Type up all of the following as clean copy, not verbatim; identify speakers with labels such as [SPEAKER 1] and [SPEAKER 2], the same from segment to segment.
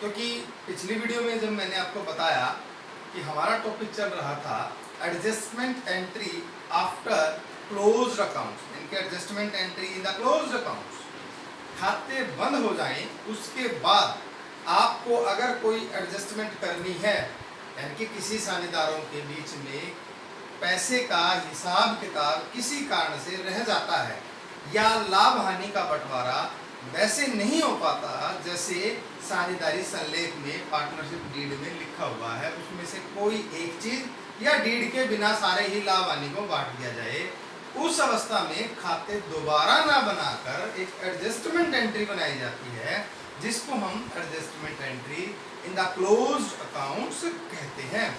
[SPEAKER 1] क्योंकि पिछली वीडियो में जब मैंने आपको बताया कि हमारा टॉपिक चल रहा था adjustment entry after closed accounts, इनके adjustment entry in the closed accounts, खाते बंद हो जाएं उसके बाद आपको अगर कोई एडजस्टमेंट करनी है, यानी कि किसी साझेदारों के बीच में पैसे का हिसाब किताब किसी कारण से रह जाता है या लाभ हानि का बंटवारा वैसे नहीं हो पाता जैसे साझेदारी संलेख में पार्टनरशिप डीड में लिखा हुआ है, उसमें से कोई एक चीज या डीड के बिना सारे ही लाभ हानि को बांट दिया जाए, उस अवस्था में खाते दोबारा ना बनाकर एक एडजस्टमेंट एंट्री बनाई जाती है जिसको हम adjustment entry in the closed accounts कहते हैं।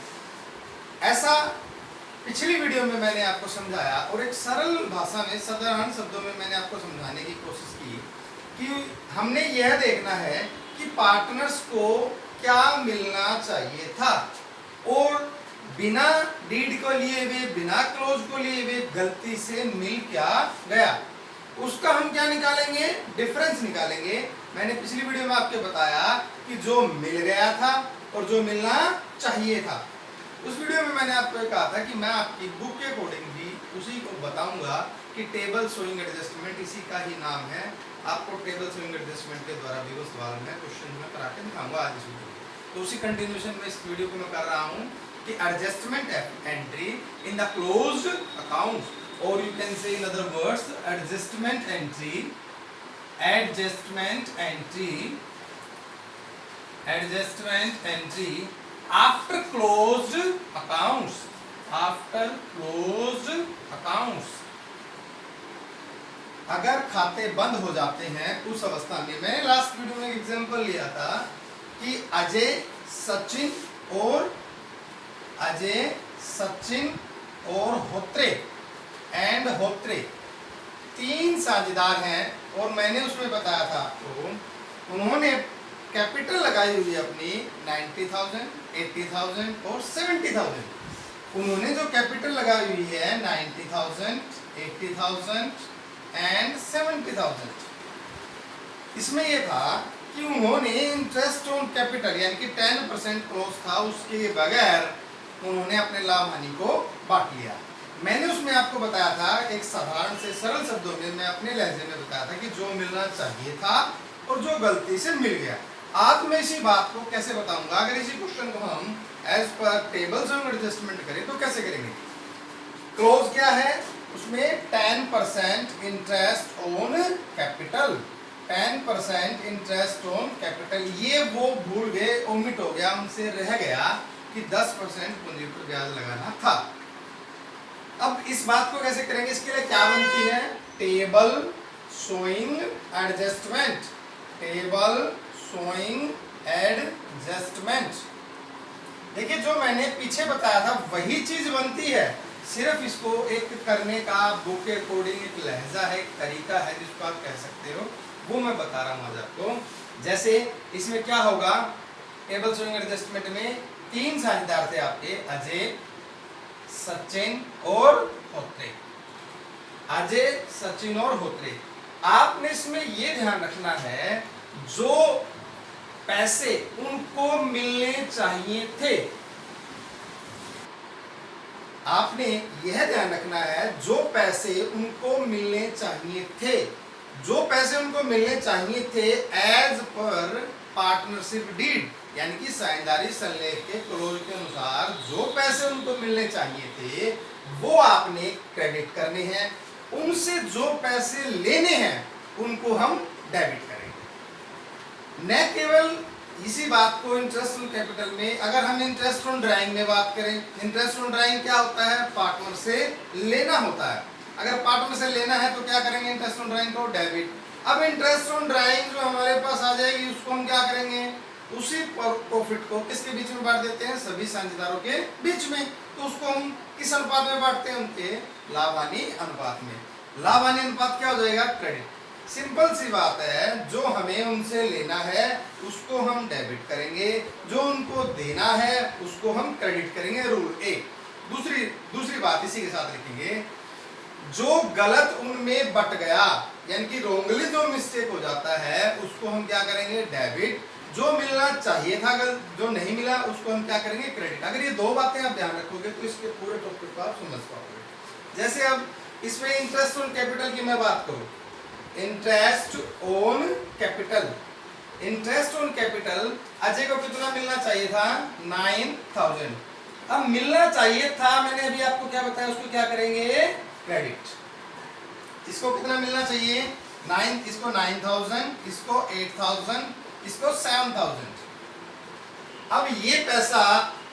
[SPEAKER 1] ऐसा पिछली वीडियो में मैंने आपको समझाया और एक सरल भाषा में साधारण शब्दों में मैंने आपको समझाने की कोशिश की कि हमने यह देखना है कि पार्टनर्स को क्या मिलना चाहिए था और बिना डीड को लिए हुए, बिना क्लोज को लिए हुए गलती से मिल क्या गया, उसका हम क्या निकालेंगे, डिफरेंस निकालेंगे। मैंने पिछली वीडियो में आपको बताया कि जो मिल गया था और जो मिलना चाहिए था। उस वीडियो में मैंने आपको कहा था कि मैं आपकी बुक के अकॉर्डिंग भी उसी को बताऊंगा कि टेबल शोइंग एडजस्टमेंट, इसी का ही नाम है। आपको टेबल शोइंग एडजस्टमेंट के द्वारा भी वो सवाल में क्वेश्चन में करा के दिखाऊंगा आज इस वीडियो में। तो उसी कंटिन्यूएशन में इस वीडियो को मैं कर रहा हूँ कि adjustment entry in the closed accounts, और you can say in other words adjustment entry, adjustment entry after closed accounts, after closed accounts. अगर खाते बंद हो जाते हैं उस अवस्था में, मैंने लास्ट वीडियो में एक एग्जांपल लिया था कि अजय सचिन और होत्रे एंड होत्रे तीन साझेदार हैं और मैंने उसमें बताया था तो उन्होंने कैपिटल लगाई हुई है अपनी 90,000, 80,000 और 70,000। उन्होंने जो कैपिटल लगाई हुई है 90,000, 80,000 एंड 70,000, इसमें यह था कि उन्होंने इंटरेस्ट ऑन कैपिटल यानी कि 10% क्लोज था, उसके बगैर उन्होंने अपने लाभ हानि को बांट लिया। मैंने उसमें आपको बताया था एक साधारण से सरल शब्दों में, मैं अपने लहजे में बताया था कि जो मिलना चाहिए था और जो गलती से मिल गया। आज मैं इसी बात को कैसे बताऊंगा, अगर इसी क्वेश्चन को हम as per tables of adjustment करें तो कैसे करेंगे। क्लोज क्या है, उसमें 10% interest on capital, 10% interest on capital, ये वो भूल गए, ओमिट हो गया, उनसे रह गया कि 10% पूंजी पर ब्याज लगाना था। अब इस बात को कैसे करेंगे, इसके लिए क्या बनती है, table showing adjustment, table showing adjustment. देखिए जो मैंने पीछे बताया था वही चीज बनती है, सिर्फ इसको एक करने का बुक के अकॉर्डिंग एक लहजा है, एक तरीका है जिसको आप कह सकते हो, वो मैं बता रहा हूँ आज आपको। जैसे इसमें क्या होगा, टेबल शोइंग एडजस्टमेंट में तीन साझेदार थे आपके, अजय, सचिन और होत्रे, अजय, सचिन और होत्रे। आपने इसमें ये ध्यान रखना है जो पैसे उनको मिलने चाहिए थे, आपने यह ध्यान रखना है जो पैसे उनको मिलने चाहिए थे, जो पैसे उनको मिलने चाहिए थे एज पर पार्टनरशिप डीड यानी कि साझेदारी संलेख के क्लोज के अनुसार जो पैसे उनको मिलने चाहिए थे वो आपने क्रेडिट करने हैं, उनसे जो पैसे लेने हैं उनको हम डेबिट करेंगे। न केवल इसी बात को इंटरेस्ट ऑन कैपिटल में, अगर हम इंटरेस्ट ऑन ड्राइंग में बात करें, इंटरेस्ट ऑन ड्राइंग क्या होता है, पार्टनर से लेना होता है। अगर पार्टनर से लेना है तो क्या करेंगे, इंटरेस्ट ऑन ड्राइंग को डेबिट। अब इंटरेस्ट ऑन ड्राइंग जो हमारे पास आ जाएगी उसको हम क्या करेंगे, उसी प्रॉफिट को किसके बीच में बांट देते हैं, सभी साझेदारों के बीच में। तो उसको हम किस अनुपात में बांटते हैं, उनके लाभ हानि अनुपात में। लाभ हानि अनुपात क्या हो जाएगा, क्रेडिट। सिंपल सी बात है, जो हमें उनसे लेना है उसको हम डेबिट करेंगे, जो उनको देना है उसको हम क्रेडिट करेंगे, रूल एक। दूसरी बात इसी के साथ लिखेंगे, जो गलत उनमें बट गया यानी कि रोंगली जो मिस्टेक हो जाता है उसको हम क्या करेंगे, डेबिट। जो मिलना चाहिए था, अगर जो नहीं मिला उसको हम क्या करेंगे, क्रेडिट। अगर ये दो बातें आप ध्यान रखोगे तो इसके पूरे टॉपिक को आप समझ पाओगे। जैसे अब इसमें इंटरेस्ट ऑन कैपिटल की मैं बात करूं, interest on capital, interest on capital Ajay को कितना मिलना चाहिए था, 9000। अब मिलना चाहिए था, मैंने अभी आपको क्या बताया, उसको क्या करेंगे, क्रेडिट। इसको कितना मिलना चाहिए, 9, इसको 9000, इसको 8000, इसको 7000। अब ये पैसा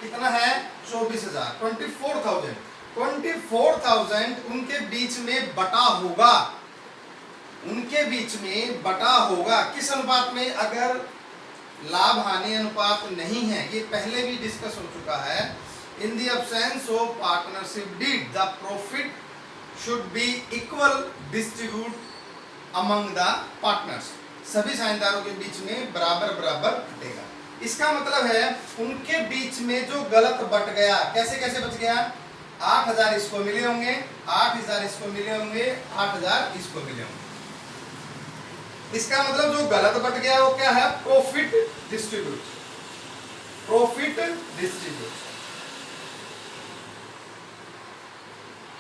[SPEAKER 1] कितना है, 24000, 24000, 24000 उनके बीच में बटा होगा, उनके बीच में बटा होगा किस अनुपात में, अगर लाभ हानि अनुपात नहीं है, ये पहले भी डिस्कस हो चुका है। In the absence of partnership did the profit should be equal distribute among the partners, सभी साझेदारों के बीच में बराबर बराबर बटेगा। इसका मतलब है उनके बीच में जो गलत बट गया, कैसे कैसे बच गया, 8000 इसको मिले होंगे, 8000 इसको मिले होंगे, 8000 इसको मिले होंगे। इसका मतलब जो गलत बट गया वो क्या है, profit distribute, profit distribute.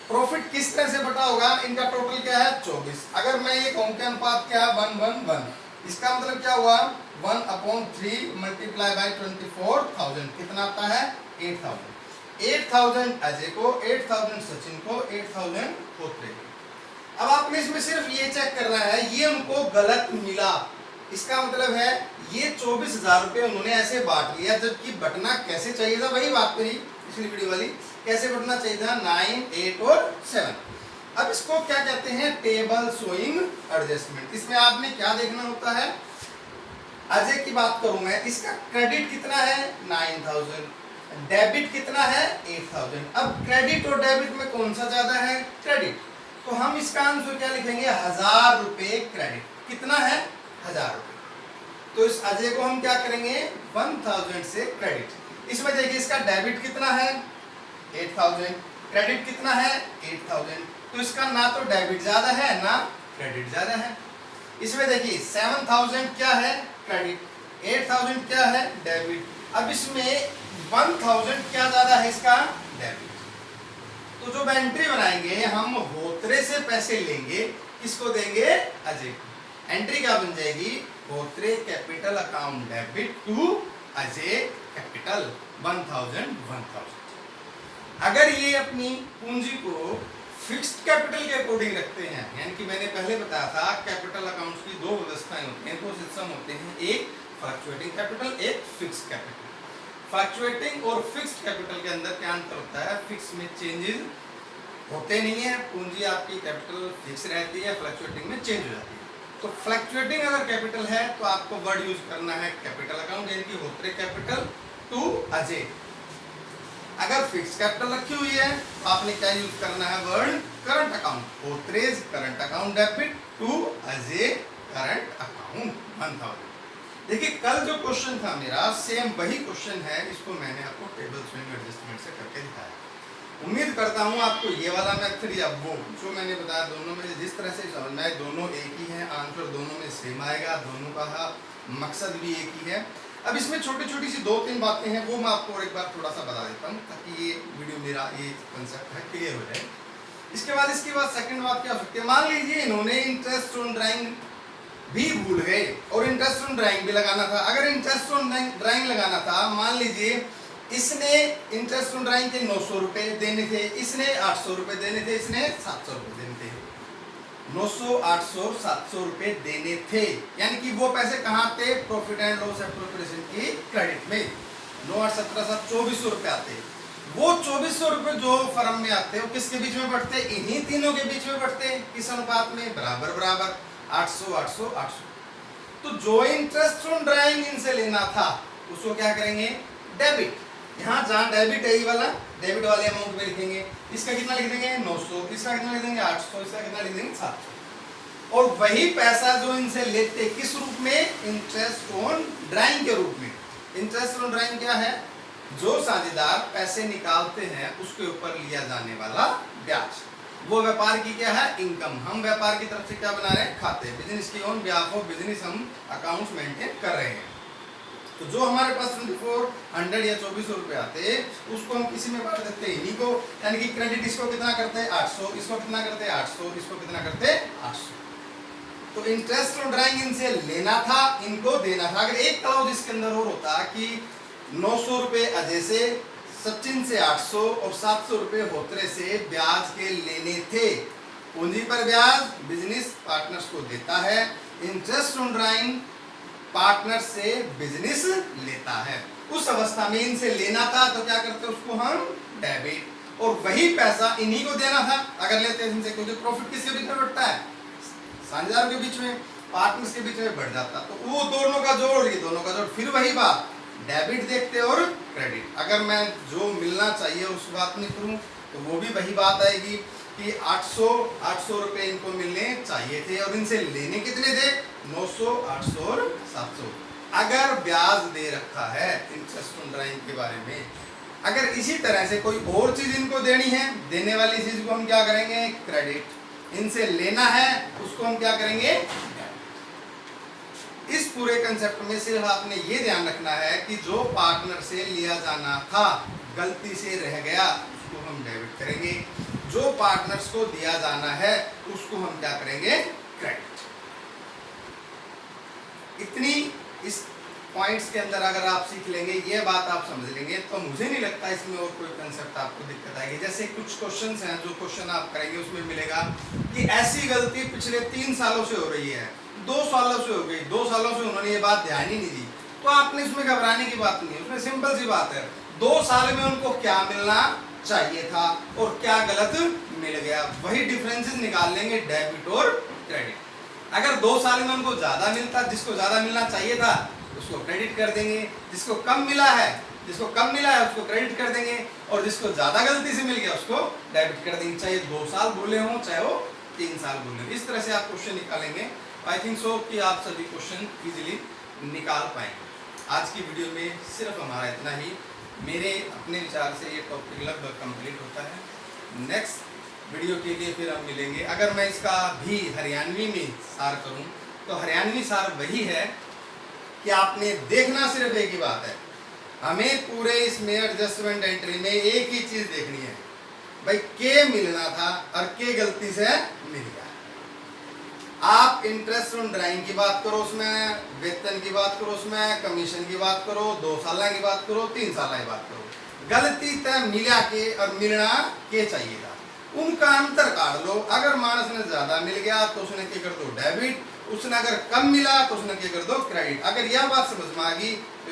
[SPEAKER 1] Profit किस तरह से बटा होगा, इनका टोटल क्या है 24। अगर मैं ये कहूं कि अनुपात क्या है 1:1:1, इसका मतलब क्या हुआ 1/3 मल्टीप्लाई बाय 24000 कितना आता है 8000। 8000 अजय को, 8000 सचिन को, 8000 होत्रे को। अब आपने इसमें सिर्फ ये चेक करना है, ये उनको गलत मिला, इसका मतलब है ये 24000 रुपए उन्होंने ऐसे बांट लिया, जबकि बटना कैसे चाहिए था, वही बात करी पिछली वीडियो वाली, कैसे बटना चाहिए था 9, 8 और 7। अब इसको क्या कहते हैं, टेबल शोइंग एडजस्टमेंट। इसमें आपने क्या देखना होता है, अजय की बात करूं मैं, इसका क्रेडिट कितना है 9000, डेबिट कितना है 8000। अब क्रेडिट और डेबिट में कौन सा ज्यादा है, क्रेडिट, तो हम इसका आंसर क्या लिखेंगे, 1000 रुपए क्रेडिट, कितना है 1000 रुपए। तो इस अजय को हम क्या करेंगे 1000 से क्रेडिट। इसमें देखिए इसका डेबिट कितना है 8000, क्रेडिट कितना है 8000, तो इसका ना तो डेबिट ज्यादा है ना क्रेडिट ज्यादा है। इसमें देखिए 7000 क्या है क्रेडिट, 8000 क्या है डेबिट। अब इसमें 1000 क्या ज्यादा है, इसका डेबिट। तो जो एंट्री बनाएंगे हम होत्रे से पैसे लेंगे, किसको देंगे, अजय को। एंट्री क्या बन जाएगी, Hotre capital account debit to Ajay capital 1000। अगर ये अपनी पूंजी को फिक्स्ड कैपिटल के अकॉर्डिंग रखते हैं, यानी कि मैंने पहले बताया था कैपिटल अकाउंट्स की दो व्यवस्थाएं होती हैं, दो सिस्टम होते हैं, एक फ्लक्चुएटिंग कैपिटल, एक फिक्स्ड कैपिटल। फ्लक्चुएटिंग और फिक्स्ड कैपिटल के अंदर क्या अंतर होता है, फिक्स में चेंजेस होते नहीं है, पूंजी आपकी कैपिटल फिक्स रहती है, फ्लक्चुएटिंग में चेंज हो जाती है। तो फ्लक्चुएटिंग अगर कैपिटल है तो आपको वर्ड यूज करना है कैपिटल अकाउंट, यानी कि होत्रे कैपिटल टू अजय। अगर फिक्स कैपिटल रखी हुई है तो आपने क्या यूज करना है, वर्ड करंट अकाउंट, होत्रेज current account debit to Ajay current account 1000। देखिए कल जो क्वेश्चन था मेरा सेम वही क्वेश्चन है, इसको मैंने आपको टेबल स्विंग एडजस्टमेंट से करके दिखाया। उम्मीद करता हूँ आपको ये वाला मेथड या वो जो मैंने बताया दोनों में जिस तरह से समझना है, दोनों एक ही है, आंसर दोनों में सेम आएगा, दोनों का मकसद भी एक ही है। अब इसमें छोटी छोटी सी 2-3 बातें हैं, वो मैं आपको और एक बार थोड़ा सा बता देता हूँ ताकि ये वीडियो मेरा ये कंसेप्ट है क्लियर हो जाए। इसके बाद सेकंड बात क्या हो सकती है, मान लीजिए इन्होंने इंटरेस्ट ऑन ड्राइंग भी भूल गए और इंटरेस्ट ऑन ड्राइंग भी लगाना था। अगर इंटरेस्ट ऑन ड्राइंग लगाना था, मान लीजिए इसने इंटरेस्ट ऑन ड्राइंग के 900 रुपए देने थे, इसने 800 रुपए देने थे, इसने 700 रुपए देने थे। 900, 800, 700 रुपए देने थे, यानी कि वो पैसे कहाँ थे, प्रॉफिट एंड लॉस एप्रोप्रिएशन की क्रेडिट में। 9, 8, 17, 7, 2400 रुपए आते। वो 2400 रुपए जो फर्म में आते वो किसके बीच में बढ़ते, इन्हीं तीनों के बीच में बढ़ते। किस अनुपात में, बराबर बराबर 800, 800, 800। तो जो इंटरेस्ट ऑन ड्राइंग इनसे लेना था उसको क्या करेंगे, डेबिट। यहाँ जहाँ डेबिट है ये वाला, डेबिट वाले अमाउंट में लिखेंगे। इसका कितना लिख देंगे 900, इसका कितना लिख देंगे 800, इसका कितना लिख देंगे 700। और वही पैसा जो इनसे लेते किस रूप में, इंटरेस्ट ऑन ड्राइंग के रूप में। इंटरेस्ट ऑन ड्राइंग क्या है, जो साझेदार पैसे निकालते हैं उसके ऊपर लिया जाने वाला ब्याज। वो व्यापार की क्या है, इनकम। हम व्यापार की तरफ से क्या बना रहे हैं, खाते। बिजनेस की ऑन बिहाफ ऑफ बिजनेस हम अकाउंट्स मेंटेन कर रहे हैं। तो जो हमारे पास 2400 या 2400 रुपए आते उसको हम किसी में बांट देते हैं इन्हीं को, यानी कि क्रेडिट इसको कितना करते हैं 800, इसको कितना करते हैं 800, इसको कितना करते हैं 800। तो इंटरेस्ट ऑन ड्राइंग इनसे लेना था, इनको देना था। अगर एक क्लाउज इसके अंदर और होता कि 900 रुपए अजय से, सचिन से 800 और 700 रुपए होतरे से ब्याज के लेने थे। पूंजी पर ब्याज बिजनेस पार्टनर्स को देता है, इंटरेस्ट ऑन ड्राइंग पार्टनर से बिजनेस लेता है। उस अवस्था में इनसे लेना था तो क्या करते उसको हम डेबिट, और वही पैसा इन्हीं को देना था अगर लेते हैं इनसे, क्योंकि प्रॉफिट किसके बीच में बढ़ता है, साझेदार के बीच में, पार्टनर्स के बीच में बढ़ जाता। तो वो दोनों का जोड़, ये दोनों का जोड़, फिर वही बात डेबिट देखते और क्रेडिट। अगर मैं जो मिलना चाहिए उस बात नहीं करूं तो वो भी वही बात आएगी कि 800 रुपए इनको मिलने चाहिए थे और इनसे लेने कितने थे 900, 800 और 700। अगर ब्याज दे रखा है इंटरेस्ट ऑन ड्राइंग के बारे में, अगर इसी तरह से कोई और चीज इनको देनी है, देने वाली चीज को हम क्या करेंगे क्रेडिट, इनसे लेना है उसको हम क्या करेंगे। इस पूरे कंसेप्ट में सिर्फ आपने ये ध्यान रखना है कि जो पार्टनर से लिया जाना था गलती से रह गया उसको हम डेबिट करेंगे, जो पार्टनर्स को दिया जाना है उसको हम क्या करेंगे क्रेडिट। इतनी इस पॉइंट्स के अंदर अगर आप सीख लेंगे, ये बात आप समझ लेंगे, तो मुझे नहीं लगता इसमें और कोई कंसेप्ट आपको दिक्कत आएगी। जैसे कुछ क्वेश्चंस हैं, जो क्वेश्चन आप करेंगे उसमें मिलेगा कि ऐसी गलती पिछले 3 सालों से हो रही है, 2 सालों से हो गई, 2 सालों से उन्होंने ये बात ध्यान ही नहीं दी, तो आपने इसमें घबराने की बात नहीं है। उसमें सिंपल सी बात है, 2 साल में उनको क्या मिलना चाहिए था और क्या गलत मिल गया, वही डिफरेंसेस निकाल लेंगे डेबिट और क्रेडिट। अगर 2 साल में उनको ज्यादा मिलता, जिसको ज्यादा मिलना चाहिए था उसको क्रेडिट कर देंगे, जिसको कम मिला है उसको क्रेडिट कर देंगे, और जिसको ज्यादा गलती से मिल गया उसको डेबिट कर देंगे, चाहे 2 साल बोले हों चाहे वो 3 साल बोले। इस तरह से आप क्वेश्चन निकालेंगे। आई थिंक सो कि आप सभी क्वेश्चन इजीली निकाल पाएंगे। आज की वीडियो में सिर्फ हमारा इतना ही। मेरे अपने विचार से ये टॉपिक लगभग कंप्लीट होता है। नेक्स्ट वीडियो के लिए फिर हम मिलेंगे। अगर मैं इसका भी हरियाणवी में सार करूं तो हरियाणवी सार वही है कि आपने देखना सिर्फ एक ही बात है, हमें पूरे इसमें एडजस्टमेंट एंट्री में एक ही चीज देखनी है भाई, के मिलना था और के गलती से मिल गया। आप इंटरेस्ट ऑन ड्राइंग की बात करो, उसमें वेतन की बात करो, उसमें कमीशन की बात करो, 2 साल की बात करो, 3 साल की बात करो, गलती तय मिला के और मिलना के चाहिएगा, उनका अंतर काट लो। अगर मानस ने ज्यादा मिल गया तो उसने क्या कर दो डेबिट, उसने अगर कम मिला तो उसने क्या कर दो क्रेडिट। अगर यह बात समझ में आ गई तो